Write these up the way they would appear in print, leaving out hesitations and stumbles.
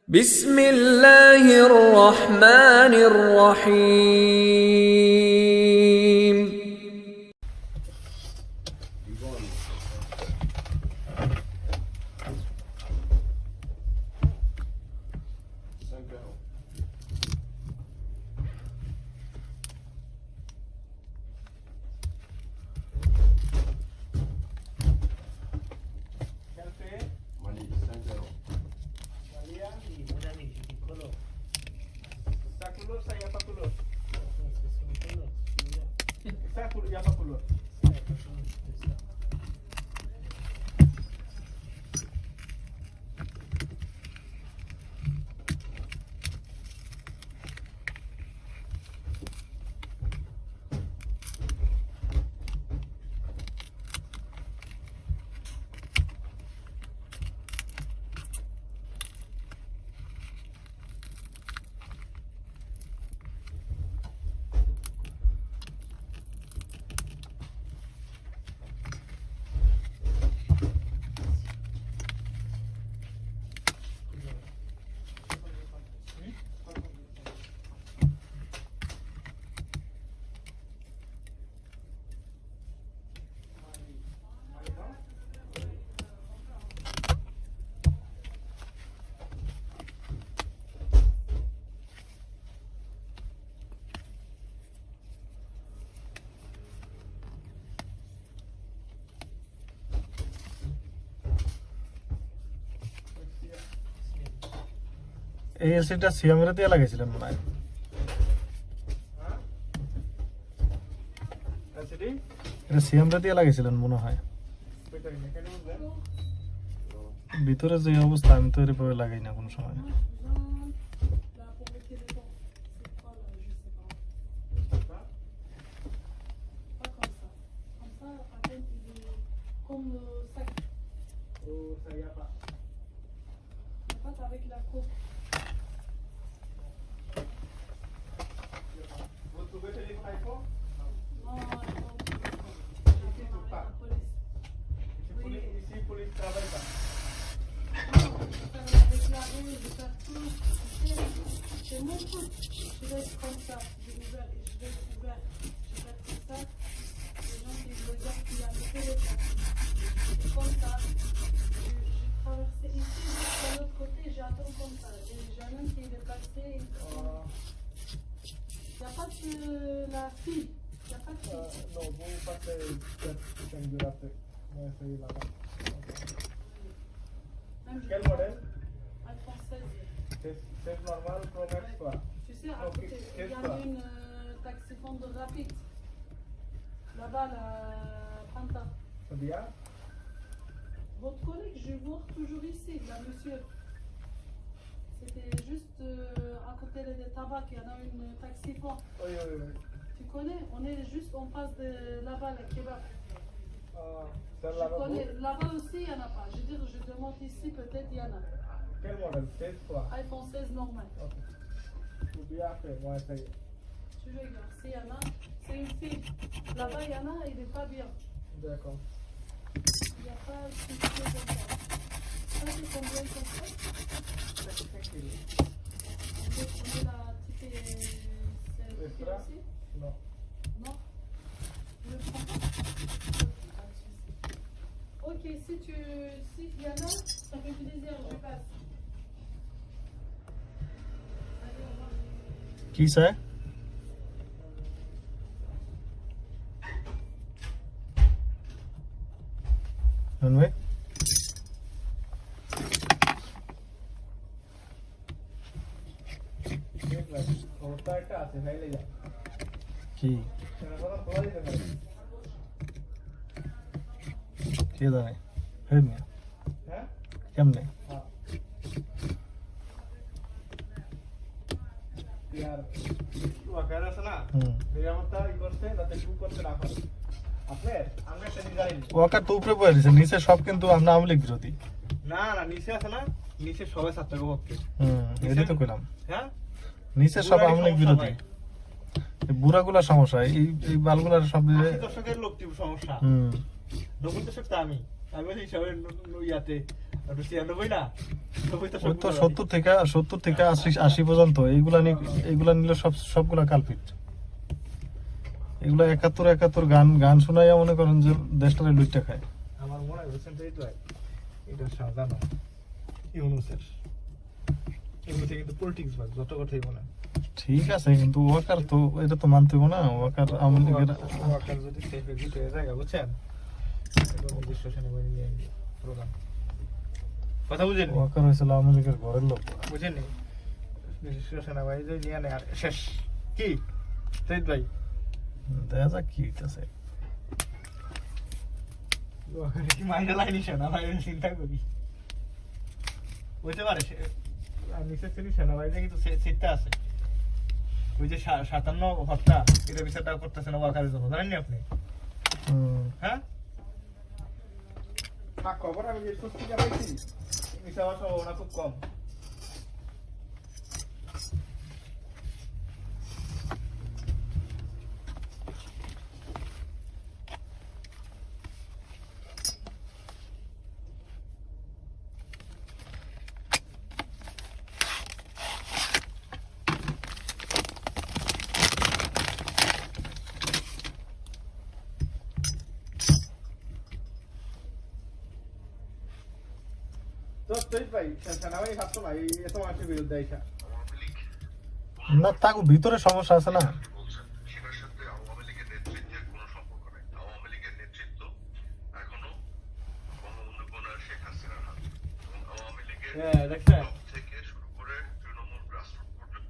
بسم الله الرحمن الرحيم এই এসিটা সিয়ামের দিয়ে লাগাইছিলেন মনে হয়। এটা সিয়ামের দিয়ে লাগাইছিলেন মনে হয়। ভিতরে যে অবস্থা আমি তো এরপরে লাগাই না কোনো সময়। Quel modèle? iPhone 16. C'est normal, Pro Max quoi? Tu sais, à côté, il y a une taxiphone de rapide. Là-bas, la Panta. C'est bien? Votre collègue, je vois toujours ici, la monsieur. C'était juste à côté des tabacs, il y en a une taxiphone. Oui. Tu connais? On est juste en face de là-bas, le kebab. Celle Je là-bas. connais. Là-bas aussi, il n'y en a pas. Je veux dire, je demande ici, peut-être il y en a. Quel modèle? 16 quoi? iPhone 16 normal. Ok. C'est bien fait, moi essayer. Tu regardes, s'il y en a, c'est une fille. Là-bas, il y en a, il n'est pas bien. D'accord. Il n'y a pas de souci comme ça. Ça, c'est combien comme ça? On est la petite Extra? aussi? Non. Non? Je prends. Ok, si il y en a, ça fait plaisir, je passe. Allez, au revoir. কি sir? ভাই ঠিক আছে। ওটা একটা আছে, নাইলে যা। কি সেটা কথা খোলা দিতে পারে। কে জানে? হেমনে হ্যাঁ? কেমনে? হ্যাঁ। यार ওয়াকার আছে না? এই আমটা ই করতে যাতে টু করতে না পারে। আপনি আমরা একটা ডিজাইন। ওয়াকার তো উপরে বয়ে দিয়েছে, নিচে সব কিন্তু আমরা আওয়ামী লীগ বিরোধী। না নিচে আছে না? নিচে সবাই ছাত্র পক্ষে। এটা তো কইলাম। হ্যাঁ? নিচে সব আওয়ামী লীগ বিরোধী। বুড়াগুলা সমস্যা, এই বালগুলার সব দর্শকের লোকটি সমস্যা। নবুল দর্শক তা আমি বলি সবাই ইয়াতে ওটা 96 না 90 তো ওই তো সবগুলো 70 থেকে 80 পর্যন্ত এইগুলা নিলে সবগুলা কালপিট। এগুলা 71 গান গান শোনাইয়া মনে করেন যে দেশটারে লুইটটা খায়। আমার মনে হয় বুঝছেন তো এই তো এটা সাজানো ইউনুসের এগুলো থেকে কিন্তু পলিটিক্স বাদ যত কথাই বলেন ঠিক আছে, কিন্তু ওয়াকার তো এটা তো মানতে হবে না। ওয়াকার আওয়ামী লীগের ওয়াকার যদি সেফে গুটে জায়গা বুঝছেন এগুলো নিজস্ব সেনাবাহিনী নিয়ে প্রোগ্রাম কথা বুঝেন ওয়াকার হয়েছিল আওয়ামী লীগের ঘরের লোক। বুঝেন নি নিজস্ব সেনাবাহিনী যদি নিয়ে নেয় আর শেষ কি শহীদ ভাই দেখা যাক কি হইতেছে। ওখানে কি মাইরা লাইনি সেনাবাহিনী চিন্তা করি বুঝতে পারে নিচের শ্রেণী সেনাবাহিনী কিন্তু সিটটা আছে ওই যে 57 হত্যা এটা বিচারটা করতেছে না ওয়াকারের জন্য জানেননি আপনি হ্যাঁ না খবর আমি যে সত্যিটা পাইছি মিশা হওয়ার সম্ভাবনা খুব কম তো শহীদ ভাই সেনাবাহিনী থাকতো না এই এত মানুষের বিরুদ্ধে আইসা না, তাকে ভিতরে সমস্যা আছে না। সেটার সাথে আওয়ামী লীগের নেতৃত্বের কোনো সম্পর্ক নেই। আওয়ামী লীগের নেতৃত্ব এখনো বঙ্গবন্ধু কন্যা শেখ হাসিনার হাত এবং আওয়ামী লীগের হ্যাঁ দেখছেন টপ থেকে শুরু করে তৃণমূল গ্রাসরুট পর্যন্ত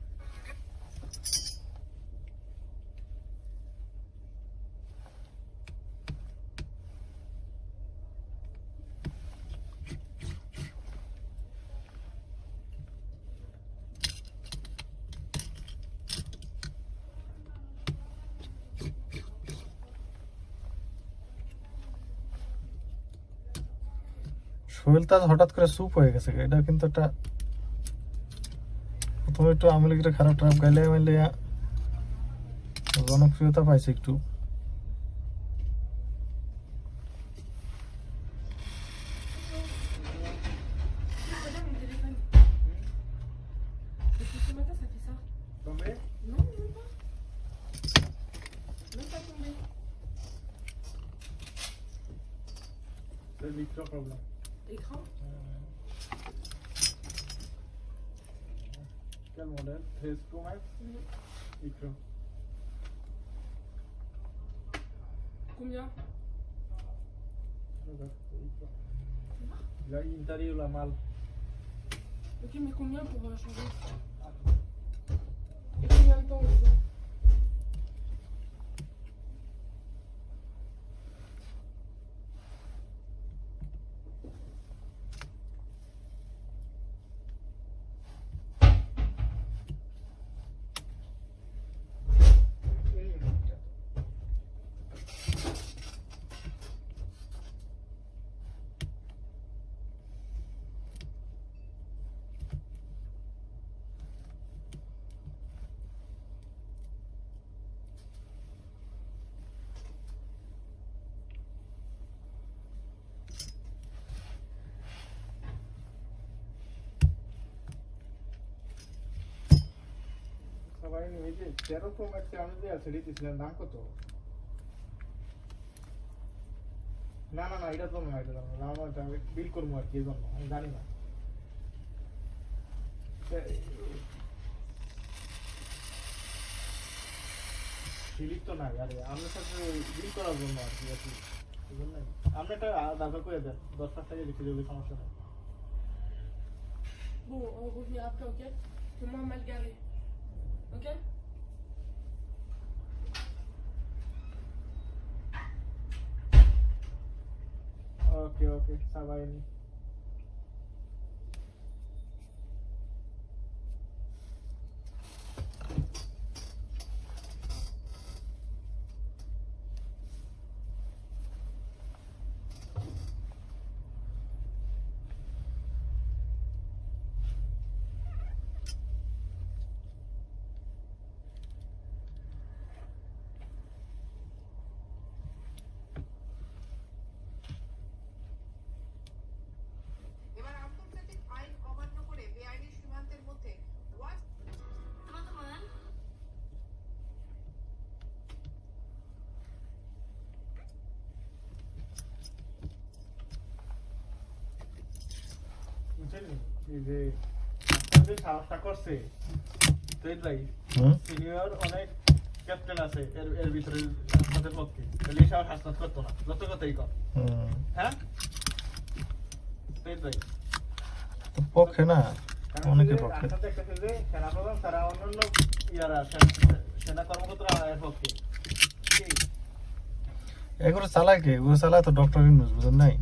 সোহেল তাজ হঠাৎ করে চুপ হয়ে গেছে, এটা কিন্তু একটা প্রথমে একটু আওয়ামী লীগের খারাপ টারাপ গাইলে মাইলে জনপ্রিয়তা পাইছে একটু। Regarde mon téléphone. Depuis ce matin, ça fait ça. তবে Non, même pas. Même pas tombé. Mixed problem Écran. quel modèle 13 Pro Max micro Combien? là l'intérieur la mal Ok, mais combien pour changer? Et combien de temps aussi? সবাই নিয়ে যে 13 Pro Max এর আমি যে LCD দিছিলাম দাম কত না না না এটা তো না এটা দাম না আমার আমি বিল করবো আর কি জন্য আমি জানি না সিলিপ তো নাই আরে আমার সাথে বিল করার জন্য আর কি আছে বুঝলেন আপনি একটা দাদা করে দেন 10 লাখ টাকা লিখে দেবে সমস্যা নাই Bon, on revient après, ok? C'est moi mal garé. Ok? Ok, ok, ça va aller. দেখছেন এই যে আপনার যে সাহসটা করছে তৈরি ভাই হুম? সিনিয়র অনেক ক্যাপ্টেন আছে এর ভিতরে আপনাদের পক্ষে তাহলে এই সাহস হাসনাত করতো না যত কথাই কর হুম। হ্যাঁ তৈরি ভাই তো পক্ষে না, কারণ অনেকের যে পক্ষে। আপনার দেখতেছে যে সেনাপ্রধান তারা অন্যান্য ইয়ারা সেনা কর্মকর্তা এর পক্ষে কি? এগুলো চালায় কে? এগুলো চালায় তো ডক্টর ইউনূস, বুঝেন নাই?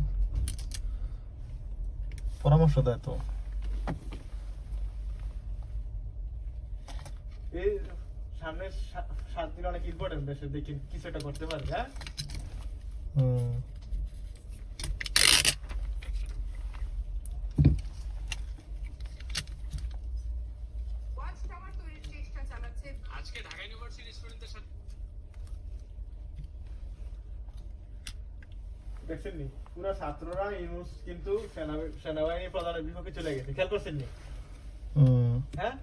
পরামর্শ দেয় তো। এই সামনের 7 দিন অনেক ইম্পর্টেন্ট দেশে দেখি কিছু একটা করতে পারে হ্যাঁ হুম। ওয়াচ টাওয়ার তৈরির চেষ্টা চালাচ্ছে আজকে ঢাকা ইউনিভার্সিটির স্টুডেন্টদের সাথে দেখছেন নি পুরো ছাত্ররা ইউনুস কিন্তু সেনাবাহিনী প্রধানের বিপক্ষে চলে গেছে খেয়াল করছেন নি হুম। হ্যাঁ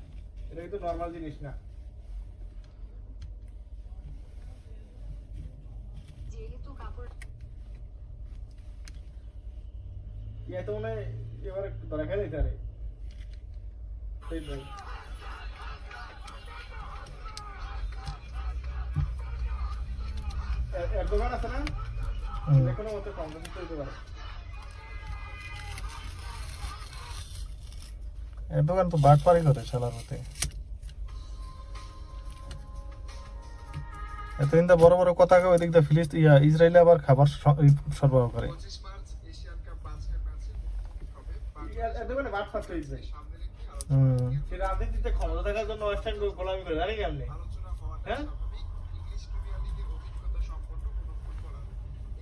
এটা কিন্তু নর্মাল জিনিস না যেহেতু কাপড় ইয়ে তো মনে হয় এবারে ধরা খেয়ে দিতে পারে সেই ভাই এর দোকান আছে না হুম। যে কোনো মতো কম বেশি চলতে পারে এরদোগান তো বাটপারি করে শালার মতে। এতদিন তো বড় বড় কথা কয়, ওইদিক দিয়ে ইসরায়েলে আবার খাবার সরবরাহ করে। 25 মার্চ এশিয়ান কাপ বাস্কেট ম্যাচে হবে এর দোকানে বাট ফাট হয়েছে সামনে রেখে হুম। সে রাজনীতিতে ক্ষমতা থাকার জন্য ওয়েস্টার্ন গোলামি করে জানি কেমনি আলোচনা হওয়াটা হ্যাঁ? স্বাভাবিক। ইংলিশ প্রিমিয়ার লিগে অভিজ্ঞতা সম্পন্ন কোনো ফুটবলার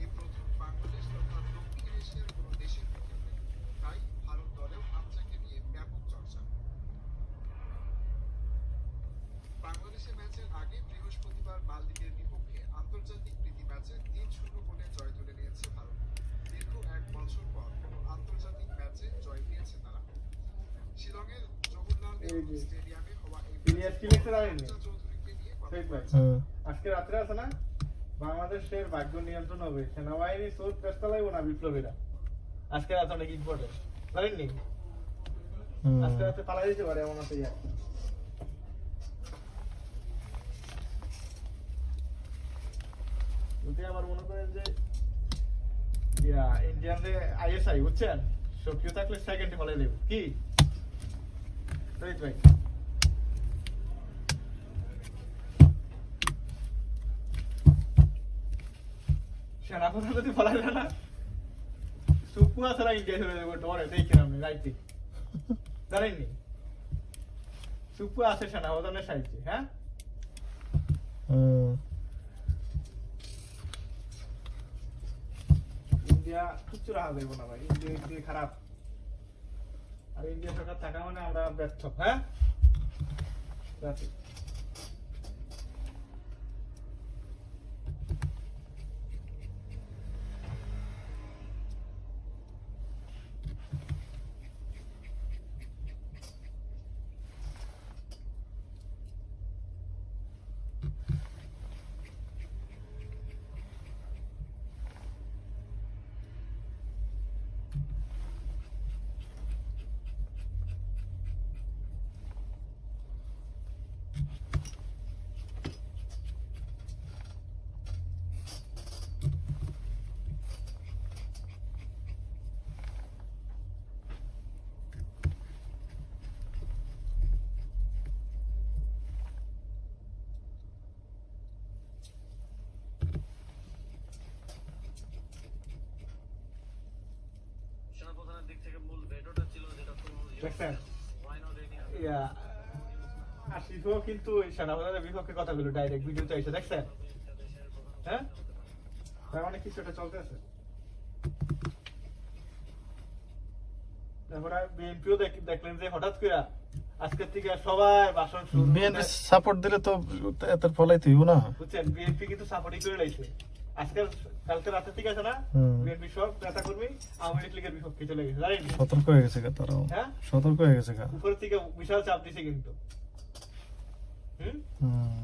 এই প্রথম বাংলাদেশ তথা দক্ষিণ এশিয়ার কোনো দেশের বিপক্ষে। তাই ভারত দলেও আমজাকে নিয়ে ব্যাপক চর্চা। বাংলাদেশের ম্যাচের আগে বৃহস্পতিবার মালদ্বীপের বিপক্ষে আন্তর্জাতিক প্রীতি ম্যাচে 3-0 গোলে জয় তুলে নিয়েছে ভারত। দীর্ঘ 1 বছর পর কোনো আন্তর্জাতিক ম্যাচে জয় পেয়েছে তারা। শিলংয়ের জওহরলাল নেহরু স্টেডিয়ামে হওয়া এই সিরিয়াস কি লিখতে জানেননি ম্যাচে চৌধুরীকে নিয়ে কথা সেই ভাই হুম। আজকে রাত্রে আছে না বাংলাদেশের ভাগ্য নিয়ন্ত্রণ হবে সেনাবাহিনী সোর পেস্তা লাগবো না বিপ্লবীরা আজকে রাতে অনেক ইম্পর্টেন্ট জানেননি হুম। আজকে রাতে পালাই দিতে পারে এমন আছে ইয়া যদি আবার মনে করেন যে ইয়া ইন্ডিয়ান যে আইএসআই বুঝছেন সক্রিয় থাকলে সেকেন্ডে পালাই দেব কি রাইট ভাই সেনাপ্রধান যদি পালাই দেয় না সুপু আছে না ইন্ডিয়া চলে যাবো ডরে দেখি আমি রাইতে জানেননি সুপু আছে সেনাপ্রধানের সাহায্যে হ্যাঁ হুম। ইন্ডিয়া কিচ্ছু রাখা যাইব না ভাই ইন্ডিয়া খারাপ আর ইন্ডিয়া সরকার থাকা মানে আমরা ব্যর্থ হ্যাঁ রাতে সেনাপ্রধানের দিক থেকে মূল ভেটোটা ছিল যেটা দেখছেন ইয়া আসিফও কিন্তু সেনাপ্রধানের বিপক্ষে কথাগুলো ডাইরেক্ট ভিডিওতে এসে দেখছেন হ্যাঁ তার মানে কিছু একটা চলতেছে তারপরে বিএনপিও দেখলেন যে হঠাৎ করে আজকের থেকে সবাই ভাষণ শুরু বিএনপি সাপোর্ট দিলে তো এত ফলাই তুইব না। বুঝছেন বিএনপি কিন্তু সাপোর্টই করে লাইছে আজকাল কালকে রাতের থেকে আছে না হুম। বিএনপি সব নেতা কর্মী আওয়ামী লীগের বিপক্ষে চলে গেছে জানেন সতর্ক হয়ে গেছে গা তারাও। হ্যাঁ সতর্ক হয়ে গেছে গা। উপর থেকে বিশাল চাপ দিছে কিন্তু হুম।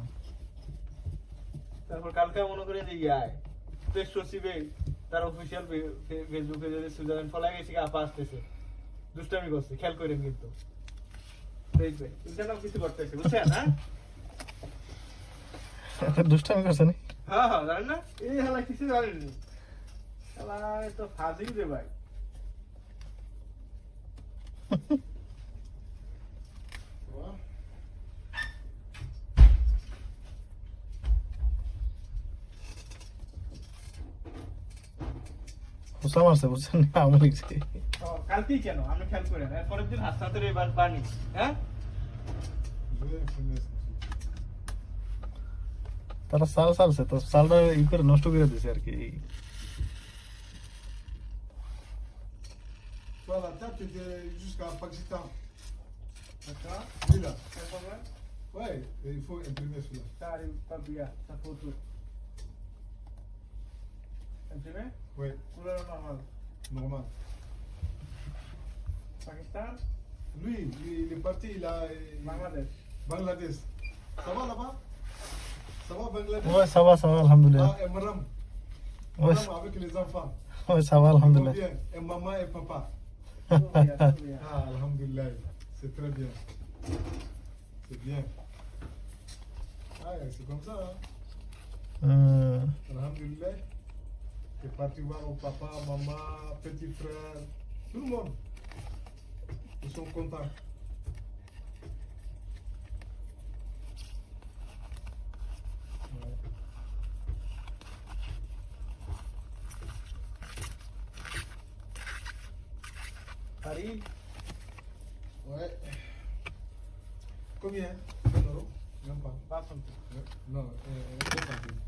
তারপর কালকে মনে করে যে ইয়ায় প্রেস সচিবে তার অফিসিয়াল ফেসবুকে যদি সুইজারল্যান্ড ফলাই গেছে আপা আসতেছে দুষ্টামি করছে, খেয়াল করেন কিন্তু দেখবে ইন্টারনাল কিছু করতেছে, বুঝছেন? হ্যাঁ দুষ্টামি করছে নি? হ্যাঁ হ্যাঁ, জানেন না এই হালা কিছু জানেন নি, হালা তো ফাজিল রে ভাই। খোসা মারছে, বুঝছেন নি? আওয়ামী লীগ যে। কালকেই কেন আপনি খেয়াল করেন, এরপরের দিন হাসনাতের এবার বাণী। হ্যাঁ তারা চাল চালছে তো, চালটা ই করে নষ্ট করে দিছে আর কি। Voilà, date jusqu'à Pakistan. আচ্ছা Celui-là. এরপরে Ouais, et il faut imprimer celui-là. তার পাবিয়া তার ফটো এমটিমে Ouais, পুরো normal normal. Pakistan Lui, il est parti, Bangladesh Bangladesh. Ça va là-bas? Ça va Bangladesh? ওই সাবা সাবা আলহামদুলিল্লাহ। Ah, et Maram. ওই Maram avec les enfants. ওই সাবা Ils vont আলহামদুলিল্লাহ। bien. Et maman et papa. Surya Ah, alhamdulillah. C'est très bien. C'est bien. Ah, c'est comme ça, hein. হুম, Alhamdulillah. T'es parti voir au papa, maman, petit frère, tout le monde. Ils sont contents. Ouais. পারি Ouais. Combien? 1 euro? Même pas. 500 Non, 1 centime.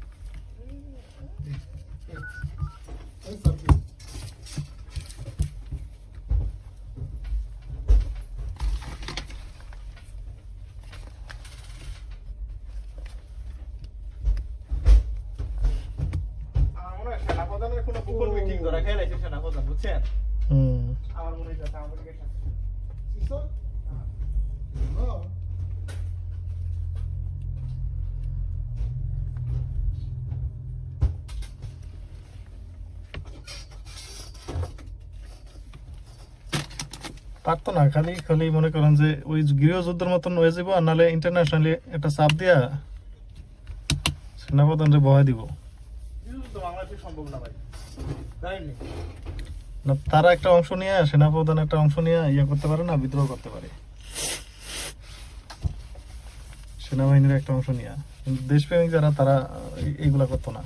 1 centime. আমার মনে হয় সেনাপ্রধানের কোনো গোপন meeting ধরা খেয়ে লাগছে সেনাপ্রধান, বুঝছেন? হুম। আমার মনে হয় যাচ্ছে আমাদের কাছে C'est ça? Non. পারতো না, খালি খালি মনে করেন যে ওই গৃহযুদ্ধের মতন হয়ে যাবো, আর নাহলে ইন্টারন্যাশনালি একটা চাপ দিয়া সেনাপ্রধানরে বহাই দিব। কিন্তু তো বাংলাদেশে সম্ভব না ভাই, জানেননি? না, তারা একটা অংশ নিয়ে, সেনাপ্রধান একটা অংশ নিয়ে ইয়ে করতে পারে না, বিদ্রোহ করতে পারে সেনাবাহিনীর একটা অংশ নিয়ে। কিন্তু দেশপ্রেমিক যারা, তারা এইগুলা করতো না।